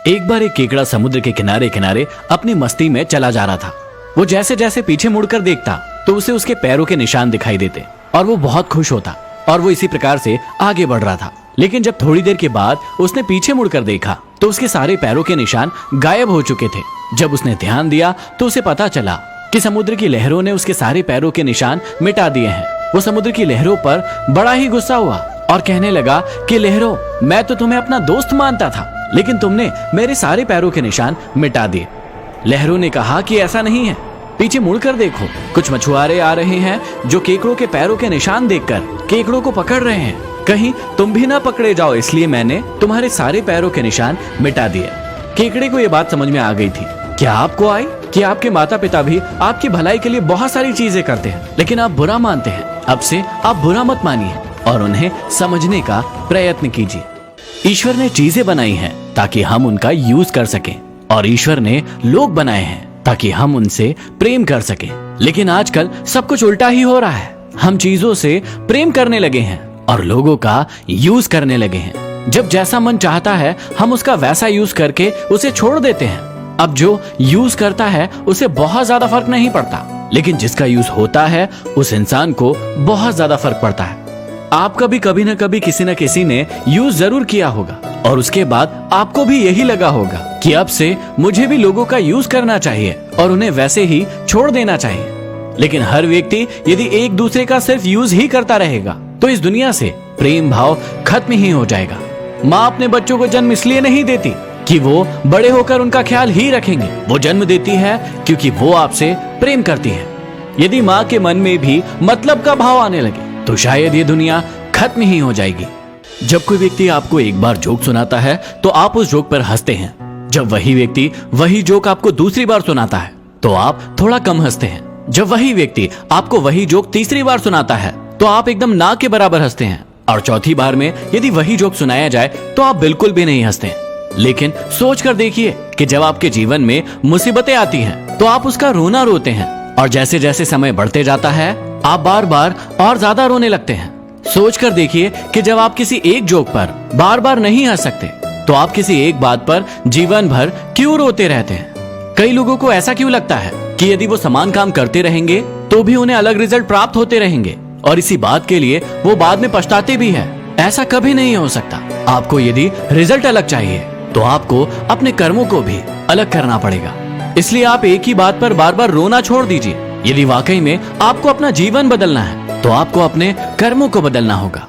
एक बार एक केकड़ा समुद्र के किनारे किनारे अपनी मस्ती में चला जा रहा था। वो जैसे जैसे पीछे मुड़कर देखता तो उसे उसके पैरों के निशान दिखाई देते और वो बहुत खुश होता और वो इसी प्रकार से आगे बढ़ रहा था। लेकिन जब थोड़ी देर के बाद उसने पीछे मुड़कर देखा तो उसके सारे पैरों के निशान गायब हो चुके थे। जब उसने ध्यान दिया तो उसे पता चला कि समुद्र की लहरों ने उसके सारे पैरों के निशान मिटा दिए हैं। वो समुद्र की लहरों पर बड़ा ही गुस्सा हुआ और कहने लगा कि लहरों, मैं तो तुम्हें अपना दोस्त मानता था, लेकिन तुमने मेरे सारे पैरों के निशान मिटा दिए। लहरों ने कहा कि ऐसा नहीं है, पीछे मुड़कर देखो, कुछ मछुआरे आ रहे हैं जो केकड़ों के पैरों के निशान देखकर केकड़ों को पकड़ रहे हैं। कहीं तुम भी ना पकड़े जाओ, इसलिए मैंने तुम्हारे सारे पैरों के निशान मिटा दिए। केकड़े को यह बात समझ में आ गई थी। क्या आपको आई कि आपके माता पिता भी आपकी भलाई के लिए बहुत सारी चीजें करते हैं, लेकिन आप बुरा मानते हैं। अब से आप बुरा मत मानिए और उन्हें समझने का प्रयत्न कीजिए। ईश्वर ने चीजें बनाई हैं ताकि हम उनका यूज कर सकें, और ईश्वर ने लोग बनाए हैं ताकि हम उनसे प्रेम कर सकें। लेकिन आजकल सब कुछ उल्टा ही हो रहा है। हम चीजों से प्रेम करने लगे हैं और लोगों का यूज करने लगे हैं। जब जैसा मन चाहता है हम उसका वैसा यूज करके उसे छोड़ देते हैं। अब जो यूज करता है उसे बहुत ज्यादा फर्क नहीं पड़ता, लेकिन जिसका यूज होता है उस इंसान को बहुत ज्यादा फर्क पड़ता है। आपका भी कभी न कभी किसी न किसी ने यूज जरूर किया होगा और उसके बाद आपको भी यही लगा होगा कि अब से मुझे भी लोगों का यूज करना चाहिए और उन्हें वैसे ही छोड़ देना चाहिए। लेकिन हर व्यक्ति यदि एक दूसरे का सिर्फ यूज ही करता रहेगा तो इस दुनिया से प्रेम भाव खत्म ही हो जाएगा। माँ अपने बच्चों को जन्म इसलिए नहीं देती कि वो बड़े होकर उनका ख्याल ही रखेंगे। वो जन्म देती है क्योंकि वो आपसे प्रेम करती है। यदि माँ के मन में भी मतलब का भाव आने लगे तो शायद ये दुनिया खत्म ही हो जाएगी। जब कोई व्यक्ति आपको एक बार जोक सुनाता है तो आप उस जोक पर हंसते हैं। जब वही व्यक्ति वही जोक आपको दूसरी बार सुनाता है तो आप थोड़ा कम हंसते हैं। जब वही व्यक्ति आपको वही जोक तीसरी बार सुनाता है तो आप एकदम ना के बराबर हंसते हैं। और चौथी बार में यदि वही जोक सुनाया जाए तो आप बिल्कुल भी नहीं हंसते हैं। लेकिन सोच कर देखिए कि जब आपके जीवन में मुसीबतें आती हैं तो आप उसका रोना रोते हैं, और जैसे जैसे समय बढ़ते जाता है आप बार बार और ज्यादा रोने लगते हैं। सोच कर देखिए कि जब आप किसी एक जोक पर बार बार नहीं हंस सकते तो आप किसी एक बात पर जीवन भर क्यों रोते रहते हैं। कई लोगों को ऐसा क्यों लगता है कि यदि वो समान काम करते रहेंगे तो भी उन्हें अलग रिजल्ट प्राप्त होते रहेंगे, और इसी बात के लिए वो बाद में पछताते भी है। ऐसा कभी नहीं हो सकता। आपको यदि रिजल्ट अलग चाहिए तो आपको अपने कर्मों को भी अलग करना पड़ेगा। इसलिए आप एक ही बात पर बार बार रोना छोड़ दीजिए। यदि वाकई में आपको अपना जीवन बदलना है तो आपको अपने कर्मों को बदलना होगा।